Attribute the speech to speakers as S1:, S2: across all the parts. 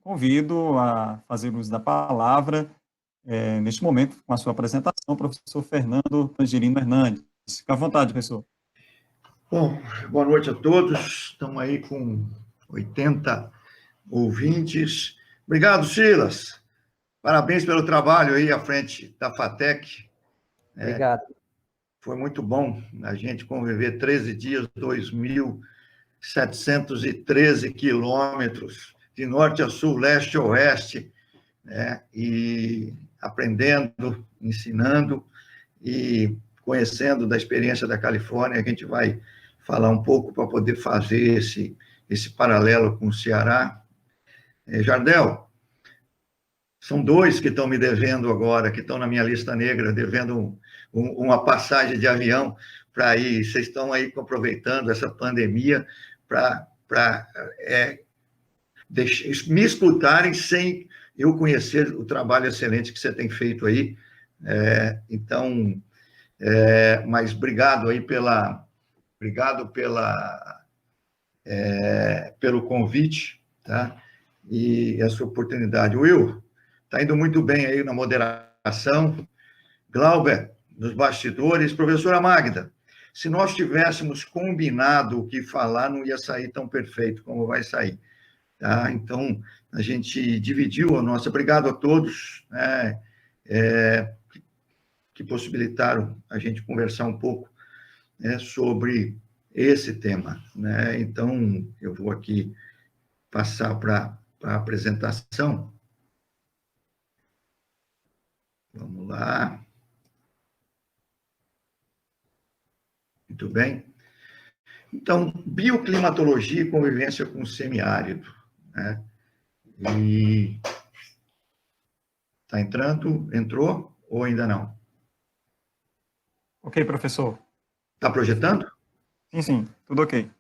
S1: convido a fazer uso da palavra, neste momento, com a sua apresentação, o professor Fernando Tangerino Hernandes. Fique à vontade, professor.
S2: Bom, boa noite a todos. Estamos aí com 80 ouvintes. Obrigado, Silas. Parabéns pelo trabalho aí à frente da FATEC.
S3: Obrigado.
S2: Foi muito bom a gente conviver 13 dias, 2.713 quilômetros, de norte a sul, leste a oeste, né? E aprendendo, ensinando e conhecendo da experiência da Califórnia. A gente vai falar um pouco para poder fazer esse paralelo com o Ceará. Jardel, são dois que estão me devendo agora, que estão na minha lista negra, devendo uma passagem de avião para ir. Vocês estão aí aproveitando essa pandemia para me escutarem sem eu conhecer o trabalho excelente que você tem feito aí. Mas obrigado aí pelo convite, tá? E essa oportunidade. Will, está indo muito bem aí na moderação. Glauber, nos bastidores. Professora Magda, se nós tivéssemos combinado o que falar, não ia sair tão perfeito como vai sair, tá? Então, a gente dividiu a nossa... Obrigado a todos, né, que possibilitaram a gente conversar um pouco, né, sobre esse tema, né? Então, eu vou aqui passar para a apresentação. Vamos lá. Muito bem. Então, bioclimatologia e convivência com o semiárido, né? E está entrando? Entrou ou ainda não?
S1: Ok, professor.
S2: Está projetando?
S1: Sim, tudo ok.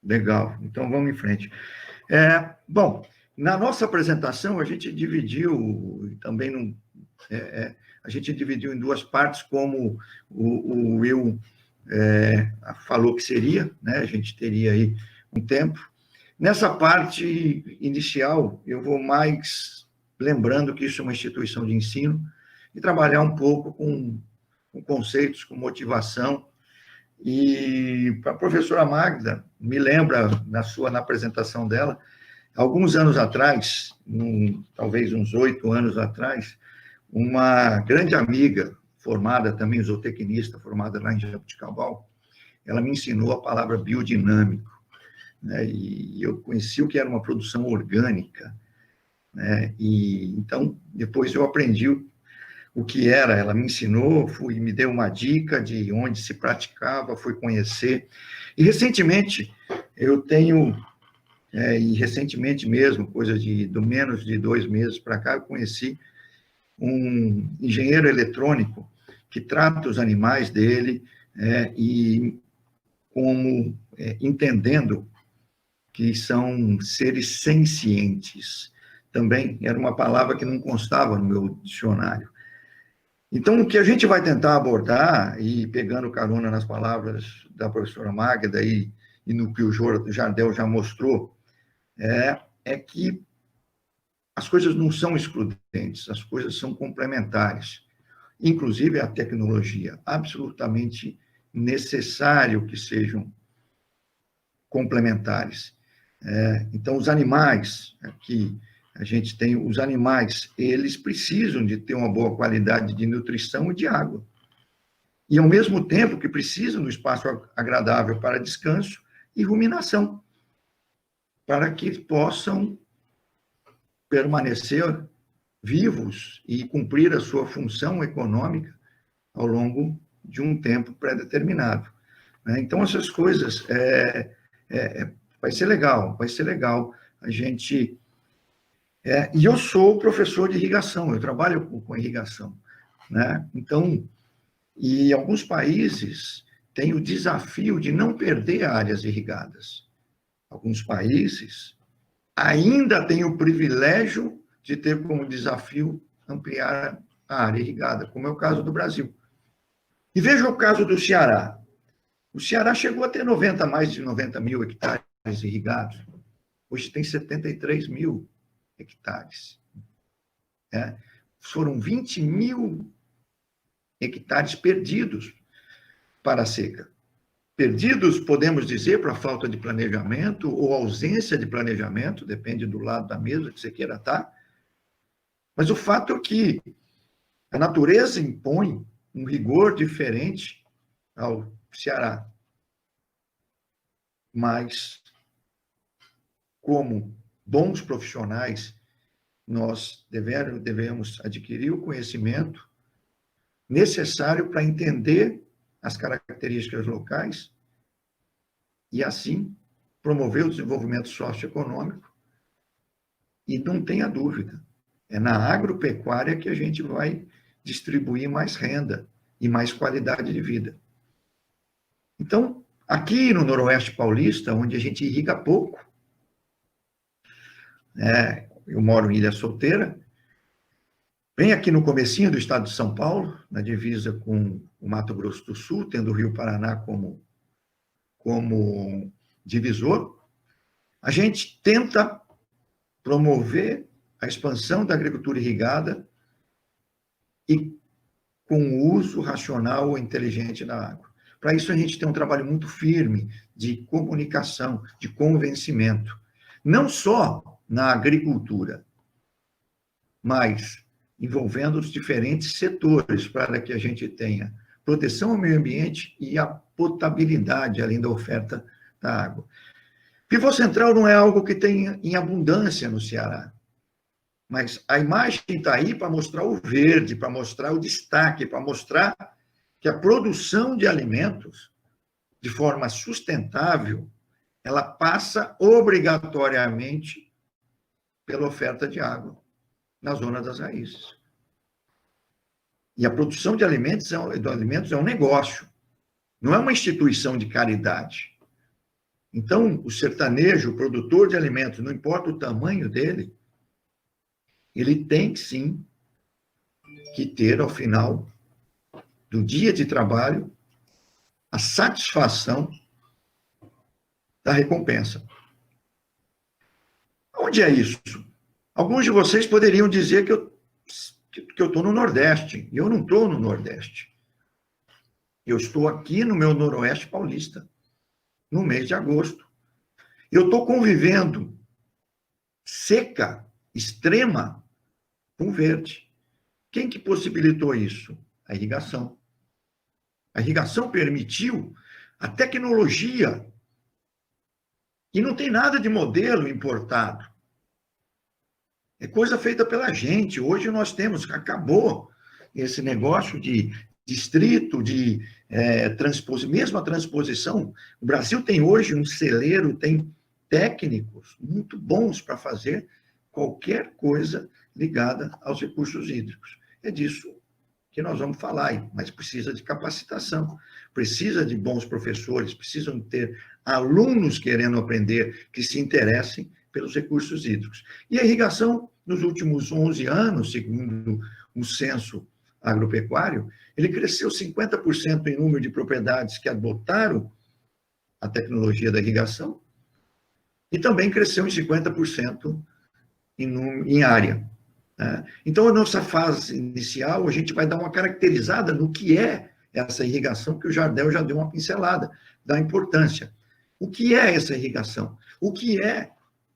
S2: Legal, então vamos em frente. Bom, na nossa apresentação, a gente dividiu também a gente dividiu em duas partes, como o Will falou que seria, né? A gente teria aí um tempo. Nessa parte inicial, eu vou mais lembrando que isso é uma instituição de ensino e trabalhar um pouco com conceitos, com motivação. E para a professora Magda, me lembra, na apresentação dela, alguns anos atrás, talvez uns 8 anos atrás, uma grande amiga, formada também, zootecnista, formada lá em Jabuticabal, ela me ensinou a palavra biodinâmico, né? E eu conheci o que era uma produção orgânica, né? E então, depois eu aprendi o que era, ela me ensinou, me deu uma dica de onde se praticava, fui conhecer. E recentemente, recentemente mesmo, coisa do menos de 2 meses para cá, eu conheci um engenheiro eletrônico que trata os animais dele e como entendendo que são seres sencientes. Também era uma palavra que não constava no meu dicionário. Então, o que a gente vai tentar abordar, e pegando carona nas palavras da professora Magda e no que o Jardel já mostrou, é que as coisas não são excludentes, as coisas são complementares. Inclusive a tecnologia, absolutamente necessário que sejam complementares. Então, os animais, aqui a gente tem os animais, eles precisam de ter uma boa qualidade de nutrição e de água. E, ao mesmo tempo, que precisam do espaço agradável para descanso e ruminação, para que possam permanecer vivos e cumprir a sua função econômica ao longo de um tempo pré-determinado. Então, essas coisas, vai ser legal a gente... e eu sou professor de irrigação, eu trabalho com irrigação, né? Então, e alguns países têm o desafio de não perder áreas irrigadas. Alguns países ainda têm o privilégio de ter como desafio ampliar a área irrigada, como é o caso do Brasil. E veja o caso do Ceará. O Ceará chegou a ter mais de 90 mil hectares irrigados. Hoje tem 73 mil. hectares. Foram 20 mil hectares perdidos para a seca. Perdidos, podemos dizer, para falta de planejamento ou ausência de planejamento, depende do lado da mesa que você queira estar. Mas o fato é que a natureza impõe um rigor diferente ao Ceará. Mas, como bons profissionais, nós devemos adquirir o conhecimento necessário para entender as características locais e, assim, promover o desenvolvimento socioeconômico. E não tenha dúvida, é na agropecuária que a gente vai distribuir mais renda e mais qualidade de vida. Então, aqui no Noroeste Paulista, onde a gente irriga pouco, eu moro em Ilha Solteira, bem aqui no comecinho do estado de São Paulo, na divisa com o Mato Grosso do Sul, tendo o Rio Paraná como divisor, a gente tenta promover a expansão da agricultura irrigada e com o uso racional ou inteligente da água. Para isso, a gente tem um trabalho muito firme de comunicação, de convencimento, não só na agricultura, mas envolvendo os diferentes setores para que a gente tenha proteção ao meio ambiente e a potabilidade, além da oferta da água. Pivô central não é algo que tem em abundância no Ceará, mas a imagem está aí para mostrar o verde, para mostrar o destaque, para mostrar que a produção de alimentos, de forma sustentável, ela passa obrigatoriamente pela oferta de água na zona das raízes. E a produção de alimentos é um negócio, não é uma instituição de caridade. Então, o sertanejo, o produtor de alimentos, não importa o tamanho dele, ele tem, sim, que ter, ao final do dia de trabalho, a satisfação da recompensa. Onde é isso? Alguns de vocês poderiam dizer que eu estou no Nordeste, e eu não estou no Nordeste. Eu estou aqui no meu Noroeste Paulista, no mês de agosto. Eu estou convivendo seca, extrema, com verde. Quem que possibilitou isso? A irrigação. A irrigação permitiu a tecnologia, e não tem nada de modelo importado. É coisa feita pela gente. Hoje nós temos, acabou esse negócio de distrito, de mesmo a transposição. O Brasil tem hoje um celeiro, tem técnicos muito bons para fazer qualquer coisa ligada aos recursos hídricos. É disso que nós vamos falar, mas precisa de capacitação, precisa de bons professores, precisam ter alunos querendo aprender, que se interessem pelos recursos hídricos. E a irrigação, nos últimos 11 anos, segundo o censo agropecuário, ele cresceu 50% em número de propriedades que adotaram a tecnologia da irrigação e também cresceu em 50% em área. Então, a nossa fase inicial, a gente vai dar uma caracterizada no que é essa irrigação, que o Jardel já deu uma pincelada da importância. O que é essa irrigação? O que é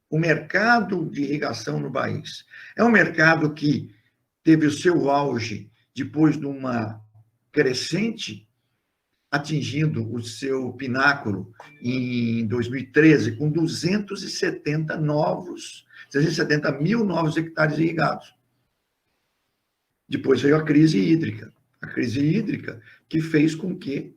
S2: o mercado de irrigação no país? É um mercado que teve o seu auge depois de uma crescente, atingindo o seu pináculo em 2013, com 270 mil novos hectares irrigados. Depois veio a crise hídrica que fez com que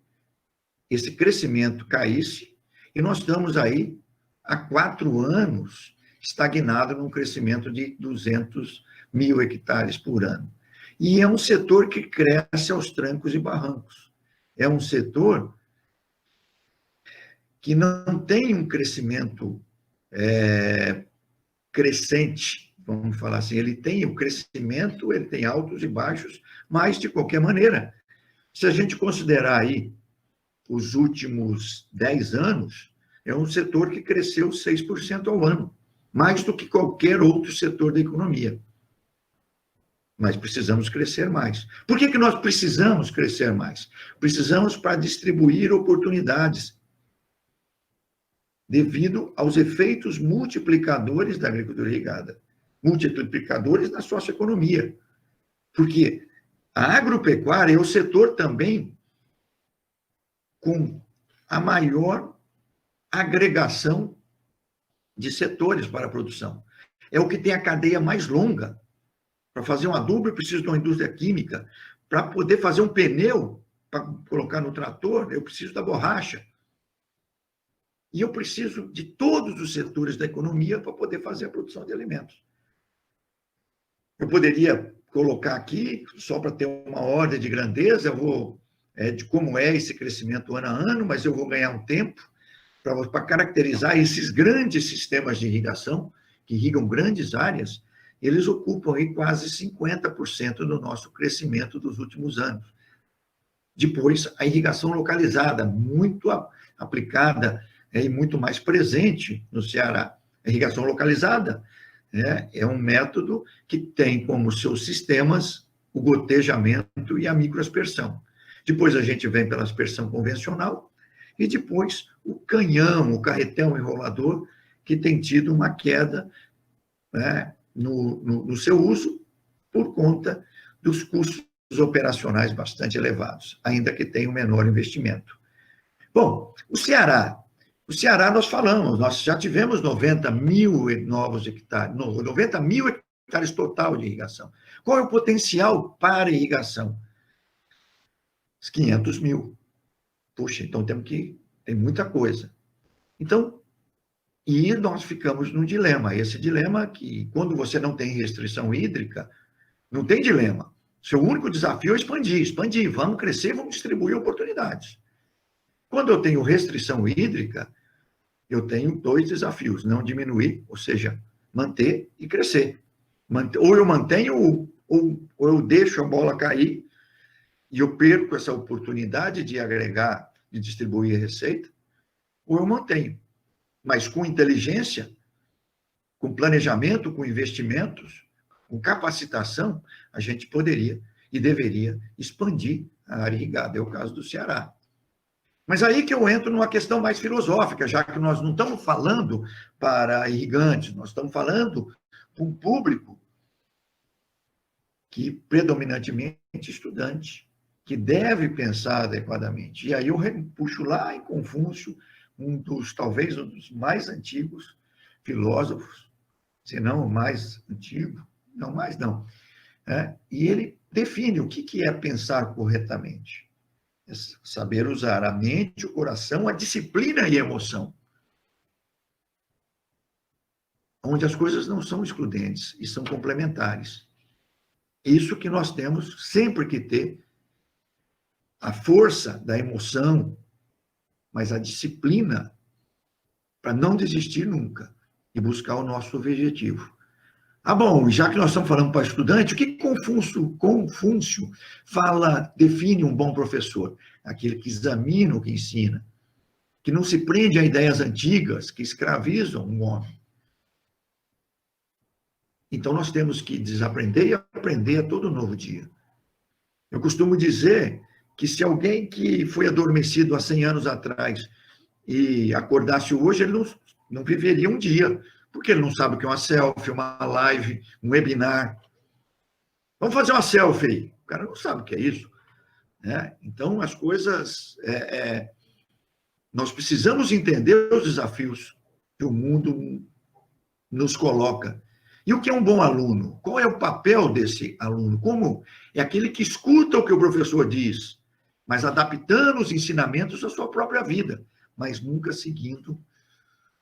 S2: esse crescimento caísse, e nós estamos aí há 4 anos estagnado num crescimento de 200 mil hectares por ano. E é um setor que cresce aos trancos e barrancos. É um setor que não tem um crescimento crescente, vamos falar assim. Ele tem o crescimento, ele tem altos e baixos, mas, de qualquer maneira, se a gente considerar aí os últimos 10 anos, é um setor que cresceu 6% ao ano, mais do que qualquer outro setor da economia. Mas precisamos crescer mais. Por que nós precisamos crescer mais? Precisamos para distribuir oportunidades, devido aos efeitos multiplicadores da agricultura irrigada, multiplicadores na socioeconomia. Porque a agropecuária é o setor também com a maior agregação de setores para a produção. É o que tem a cadeia mais longa. Para fazer um adubo, eu preciso de uma indústria química. Para poder fazer um pneu, para colocar no trator, eu preciso da borracha. E eu preciso de todos os setores da economia para poder fazer a produção de alimentos. Eu poderia colocar aqui, só para ter uma ordem de grandeza, eu vou, de como é esse crescimento ano a ano, mas eu vou ganhar um tempo para caracterizar esses grandes sistemas de irrigação, que irrigam grandes áreas, eles ocupam aí quase 50% do nosso crescimento dos últimos anos. Depois, a irrigação localizada, muito aplicada e muito mais presente no Ceará. A irrigação localizada é um método que tem como seus sistemas o gotejamento e a microaspersão. Depois a gente vem pela aspersão convencional e depois o canhão, o carretel enrolador, que tem tido uma queda, né, no seu uso por conta dos custos operacionais bastante elevados, ainda que tenha um menor investimento. Bom, o Ceará nós falamos, nós já tivemos 90 mil novos hectares, 90 mil hectares total de irrigação. Qual é o potencial para irrigação? Os 500 mil. Puxa, então tem muita coisa. Então, e nós ficamos num dilema. Esse dilema que, quando você não tem restrição hídrica, não tem dilema. Seu único desafio é expandir, vamos crescer, vamos distribuir oportunidades. Quando eu tenho restrição hídrica, eu tenho dois desafios, não diminuir, ou seja, manter e crescer. Ou eu mantenho, ou eu deixo a bola cair, e eu perco essa oportunidade de agregar, de distribuir receita, ou eu mantenho. Mas com inteligência, com planejamento, com investimentos, com capacitação, a gente poderia e deveria expandir a área irrigada. É o caso do Ceará. Mas aí que eu entro numa questão mais filosófica, já que nós não estamos falando para irrigantes, nós estamos falando para um público que predominantemente estudante, que deve pensar adequadamente. E aí eu puxo lá em Confúcio, talvez um dos mais antigos filósofos, se não o mais antigo, não mais não. E ele define o que é pensar corretamente. É saber usar a mente, o coração, a disciplina e a emoção. Onde as coisas não são excludentes e são complementares. Isso que nós temos sempre que ter a força da emoção, mas a disciplina para não desistir nunca e buscar o nosso objetivo. Bom, já que nós estamos falando para estudante, o que Confúcio define um bom professor? Aquele que examina o que ensina, que não se prende a ideias antigas que escravizam um homem. Então, nós temos que desaprender e aprender a todo novo dia. Eu costumo dizer que se alguém que foi adormecido há 100 anos atrás e acordasse hoje, ele não viveria um dia, porque ele não sabe o que é uma selfie, uma live, um webinar. Vamos fazer uma selfie aí. O cara não sabe o que é isso. Então, as coisas... nós precisamos entender os desafios que o mundo nos coloca. E o que é um bom aluno? Qual é o papel desse aluno? Como é aquele que escuta o que o professor diz, mas adaptando os ensinamentos à sua própria vida, mas nunca seguindo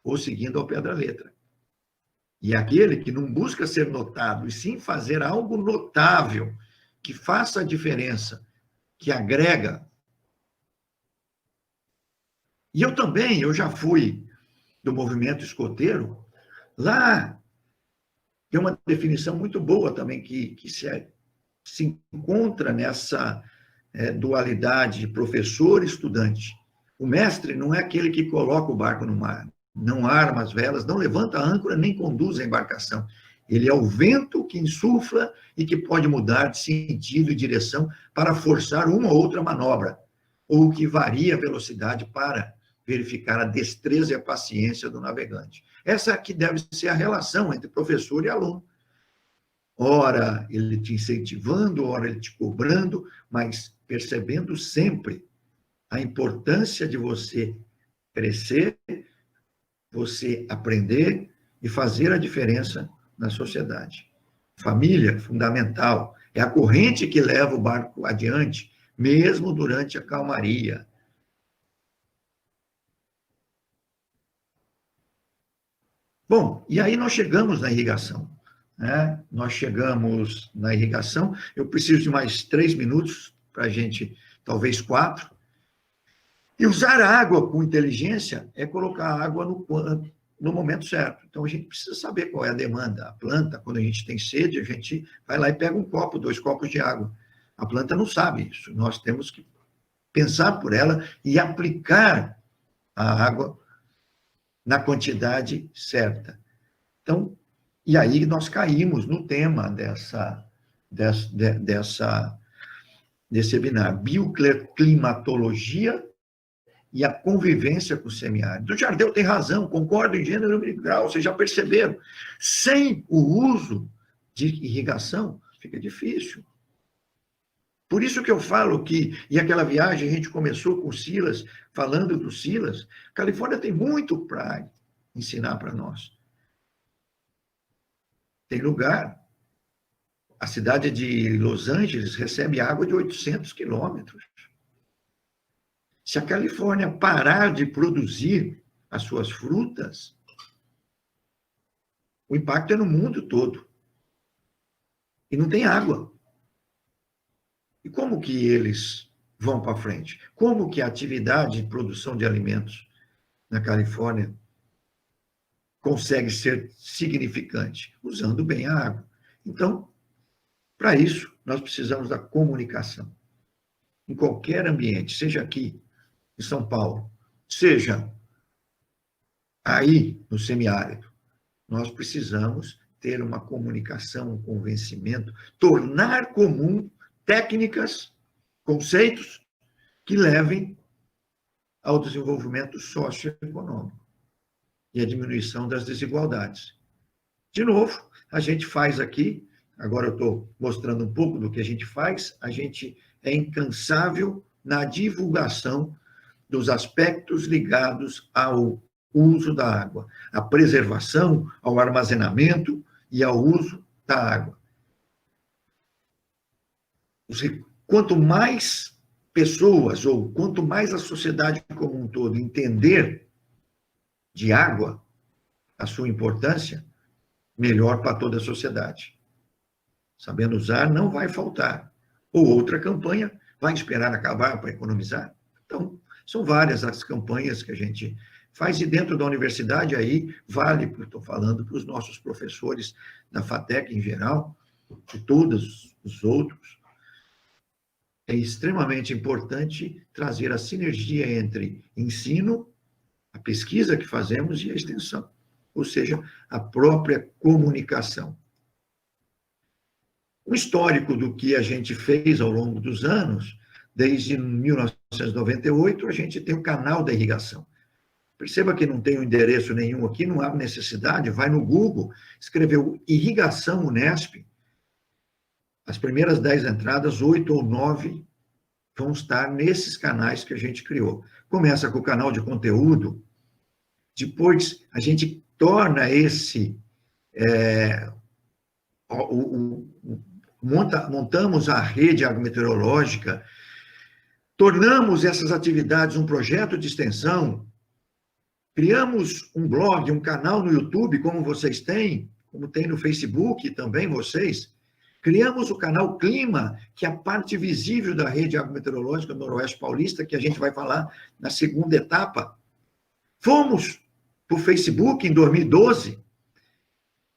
S2: ao pé da letra. E aquele que não busca ser notado, e sim fazer algo notável, que faça a diferença, que agrega. E eu já fui do movimento escoteiro, lá tem uma definição muito boa também, que se encontra nessa dualidade professor e estudante. O mestre não é aquele que coloca o barco no mar, não arma as velas, não levanta a âncora, nem conduz a embarcação. Ele é o vento que insufla e que pode mudar de sentido e direção para forçar uma ou outra manobra, ou que varia a velocidade para verificar a destreza e a paciência do navegante. Essa que deve ser a relação entre professor e aluno. Ora ele te incentivando, ora ele te cobrando, mas percebendo sempre a importância de você crescer, você aprender e fazer a diferença na sociedade. Família, fundamental, é a corrente que leva o barco adiante, mesmo durante a calmaria. Bom, e aí nós chegamos na irrigação, né? Nós chegamos na irrigação, eu preciso de mais 3 minutos para a gente, talvez 4. E usar a água com inteligência é colocar a água no momento certo. Então, a gente precisa saber qual é a demanda. A planta, quando a gente tem sede, a gente vai lá e pega 1 copo, 2 copos de água. A planta não sabe isso. Nós temos que pensar por ela e aplicar a água na quantidade certa. Então, e aí nós caímos no tema desse webinar, bioclimatologia e a convivência com o semiárido. O Jardel tem razão, concordo em gênero e grau, vocês já perceberam. Sem o uso de irrigação, fica difícil. Por isso que eu falo que, e aquela viagem a gente começou com o Silas, falando do Silas, Califórnia tem muito para ensinar para nós. Tem lugar. A cidade de Los Angeles recebe água de 800 quilômetros. Se a Califórnia parar de produzir as suas frutas, o impacto é no mundo todo. E não tem água. E como que eles vão para frente? Como que a atividade de produção de alimentos na Califórnia consegue ser significante? Usando bem a água. Então, para isso, nós precisamos da comunicação. Em qualquer ambiente, seja aqui em São Paulo, seja aí no semiárido, nós precisamos ter uma comunicação, um convencimento, tornar comum técnicas, conceitos que levem ao desenvolvimento socioeconômico e à diminuição das desigualdades. De novo, a gente faz aqui, agora eu estou mostrando um pouco do que a gente faz, a gente é incansável na divulgação dos aspectos ligados ao uso da água, à preservação, ao armazenamento e ao uso da água. Quanto mais pessoas, ou quanto mais a sociedade como um todo entender de água, a sua importância, melhor para toda a sociedade. Sabendo usar, não vai faltar. Ou outra campanha, vai esperar acabar para economizar. Então, são várias as campanhas que a gente faz, e dentro da universidade aí, vale, porque estou falando para os nossos professores da FATEC em geral, e todos os outros, é extremamente importante trazer a sinergia entre ensino, a pesquisa que fazemos e a extensão, ou seja, a própria comunicação. O histórico do que a gente fez ao longo dos anos, desde 1998, a gente tem o canal da irrigação. Perceba que não tem endereço nenhum aqui, não há necessidade, vai no Google, escreveu Irrigação Unesp, as primeiras 10 entradas, 8 ou 9, vão estar nesses canais que a gente criou. Começa com o canal de conteúdo, depois a gente torna montamos a rede agrometeorológica, tornamos essas atividades um projeto de extensão, criamos um blog, um canal no YouTube, como vocês têm, como tem no Facebook também vocês. Criamos o canal Clima, que é a parte visível da rede agrometeorológica do Noroeste Paulista, que a gente vai falar na segunda etapa. Fomos para o Facebook em 2012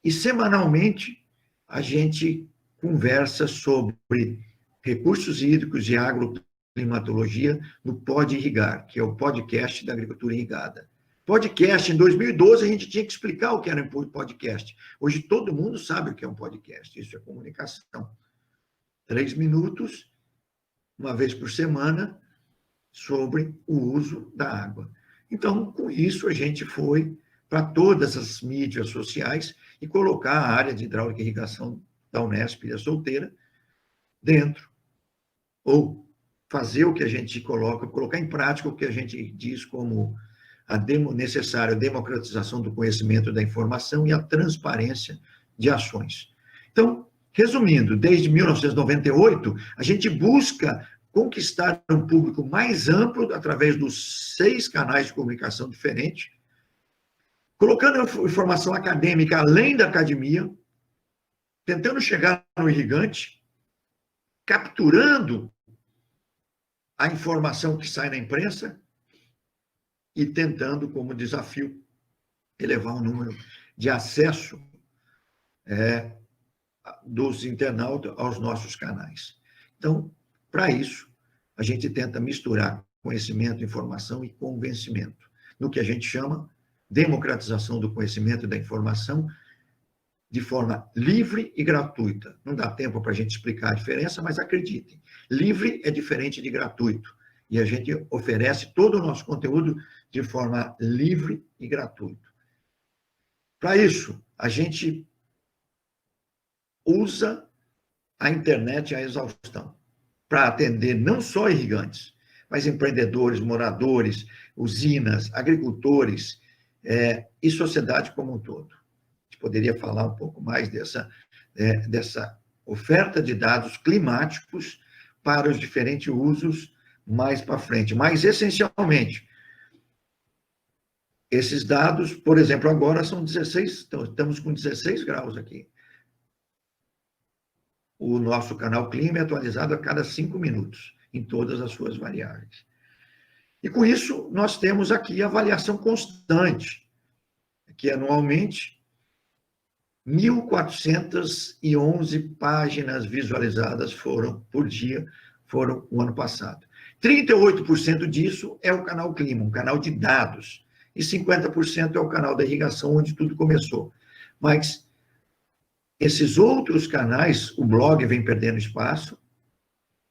S2: e, semanalmente, a gente conversa sobre recursos hídricos e agroclimatologia no Pode Irrigar, que é o podcast da agricultura irrigada. Podcast, em 2012, a gente tinha que explicar o que era um podcast. Hoje todo mundo sabe o que é um podcast. Isso é comunicação. 3 minutos, uma vez por semana, sobre o uso da água. Então, com isso, a gente foi para todas as mídias sociais e colocar a área de hidráulica e irrigação da Unesp e da Solteira dentro. Ou fazer o que a gente colocar em prática o que a gente diz como a necessária democratização do conhecimento da informação e a transparência de ações. Então, resumindo, desde 1998, a gente busca conquistar um público mais amplo através dos 6 canais de comunicação diferentes, colocando informação acadêmica além da academia, tentando chegar no irrigante, capturando a informação que sai na imprensa e tentando, como desafio, elevar o número de acesso dos internautas aos nossos canais. Então, para isso, a gente tenta misturar conhecimento, informação e convencimento, no que a gente chama democratização do conhecimento e da informação de forma livre e gratuita. Não dá tempo para a gente explicar a diferença, mas acreditem, livre é diferente de gratuito. E a gente oferece todo o nosso conteúdo de forma livre e gratuita. Para isso, a gente usa a internet à exaustão, para atender não só irrigantes, mas empreendedores, moradores, usinas, agricultores e sociedade como um todo. A gente poderia falar um pouco mais dessa oferta de dados climáticos para os diferentes usos mais para frente. Mas, essencialmente, esses dados, por exemplo, agora são 16, estamos com 16 graus aqui. O nosso canal Clima é atualizado a cada 5 minutos, em todas as suas variáveis. E com isso, nós temos aqui a avaliação constante, que anualmente 1.411 páginas visualizadas por dia foram o ano passado. 38% disso é o canal Clima, um canal de dados, e 50% é o canal da irrigação, onde tudo começou. Mas esses outros canais, o blog vem perdendo espaço,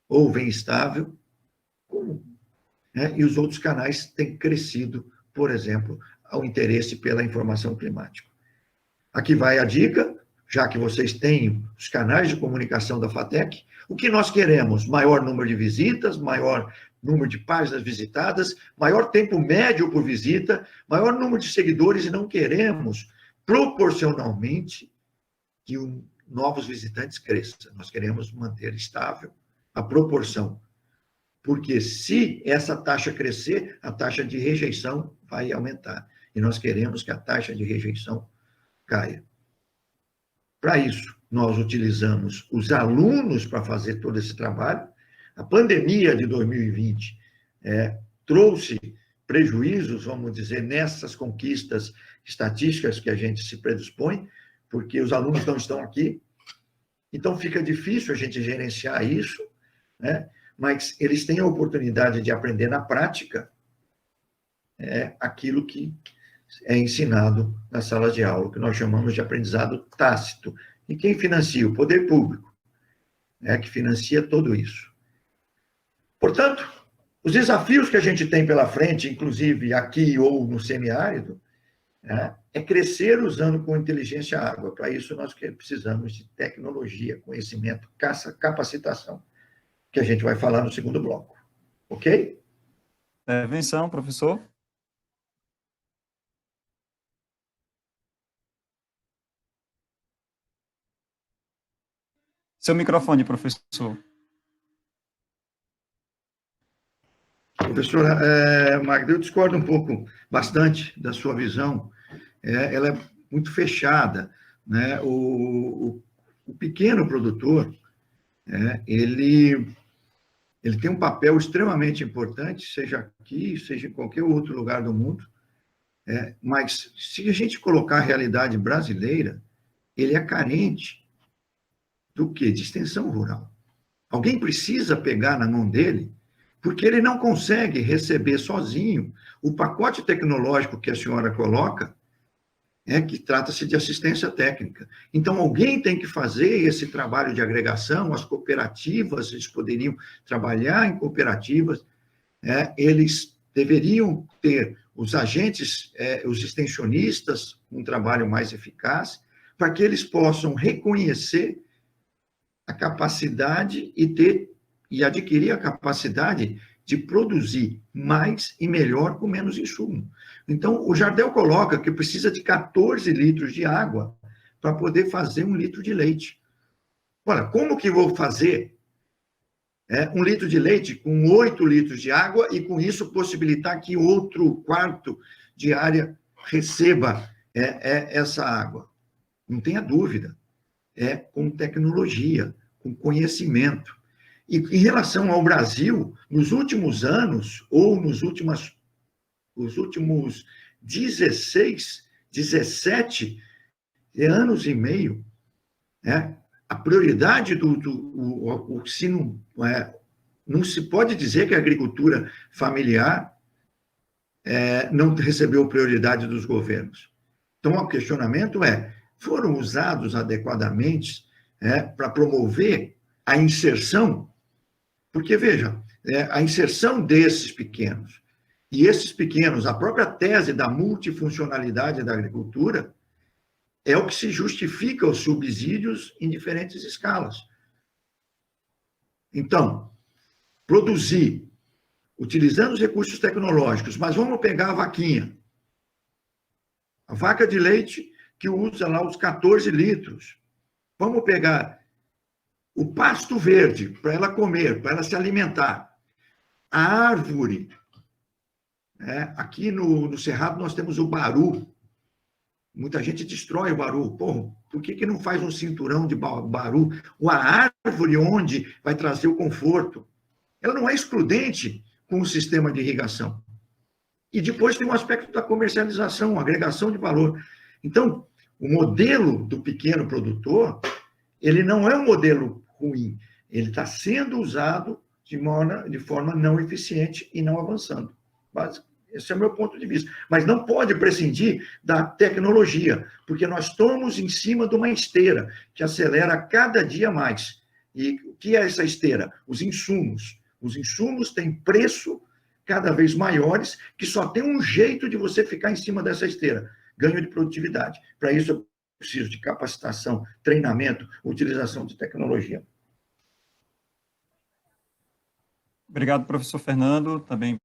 S2: ou vem estável, e os outros canais têm crescido, por exemplo, ao interesse pela informação climática. Aqui vai a dica, já que vocês têm os canais de comunicação da FATEC, o que nós queremos? Maior número de visitas, maior número de páginas visitadas, maior tempo médio por visita, maior número de seguidores, e não queremos, proporcionalmente, que novos visitantes cresçam. Nós queremos manter estável a proporção. Porque se essa taxa crescer, a taxa de rejeição vai aumentar. E nós queremos que a taxa de rejeição caia. Para isso, nós utilizamos os alunos para fazer todo esse trabalho. A pandemia de 2020 trouxe prejuízos, vamos dizer, nessas conquistas estatísticas que a gente se predispõe, porque os alunos não estão aqui. Então, fica difícil a gente gerenciar isso, mas eles têm a oportunidade de aprender na prática aquilo que é ensinado na sala de aula, que nós chamamos de aprendizado tácito. E quem financia? O poder público, que financia tudo isso. Portanto, os desafios que a gente tem pela frente, inclusive aqui ou no semiárido, é crescer usando com inteligência a água. Para isso, nós precisamos de tecnologia, conhecimento, capacitação, que a gente vai falar no segundo bloco. Ok?
S1: Intervenção, professor. Seu microfone, professor.
S2: Professora Magda, eu discordo um pouco, bastante, da sua visão. Ela é muito fechada, né? O pequeno produtor, ele tem um papel extremamente importante, seja aqui, seja em qualquer outro lugar do mundo, mas se a gente colocar a realidade brasileira, ele é carente do quê? De extensão rural. Alguém precisa pegar na mão dele, porque ele não consegue receber sozinho o pacote tecnológico que a senhora coloca, que trata-se de assistência técnica. Então, alguém tem que fazer esse trabalho de agregação, as cooperativas, eles poderiam trabalhar em cooperativas, eles deveriam ter os agentes, os extensionistas, um trabalho mais eficaz, para que eles possam reconhecer a capacidade e adquirir a capacidade de produzir mais e melhor com menos insumo. Então, o Jardel coloca que precisa de 14 litros de água para poder fazer 1 litro de leite. Olha, como que vou fazer 1 litro de leite com 8 litros de água e, com isso, possibilitar que outro quarto de área receba essa água? Não tenha dúvida. Com tecnologia, com conhecimento. E em relação ao Brasil, nos últimos anos, ou nos últimos 16, 17 anos e meio, a prioridade não se pode dizer que a agricultura familiar não recebeu prioridade dos governos. Então, o questionamento foram usados adequadamente para promover a inserção? Porque, veja, a inserção desses pequenos, e esses pequenos, a própria tese da multifuncionalidade da agricultura, é o que se justifica os subsídios em diferentes escalas. Então, produzir, utilizando os recursos tecnológicos, mas vamos pegar a vaquinha, a vaca de leite que usa lá os 14 litros. Vamos pegar o pasto verde para ela comer, para ela se alimentar. A árvore. Aqui no Cerrado nós temos o baru. Muita gente destrói o baru. Pô, por que não faz um cinturão de baru? Ou a árvore onde vai trazer o conforto? Ela não é excludente com o sistema de irrigação. E depois tem o aspecto da comercialização, agregação de valor. Então, o modelo do pequeno produtor, ele não é um modelo ruim, ele está sendo usado de forma não eficiente e não avançando. Esse é o meu ponto de vista. Mas não pode prescindir da tecnologia, porque nós estamos em cima de uma esteira que acelera cada dia mais. E o que é essa esteira? Os insumos. Os insumos têm preço cada vez maiores, que só tem um jeito de você ficar em cima dessa esteira: ganho de produtividade. Para isso, eu preciso de capacitação, treinamento, utilização de tecnologia.
S1: Obrigado, professor Fernando, também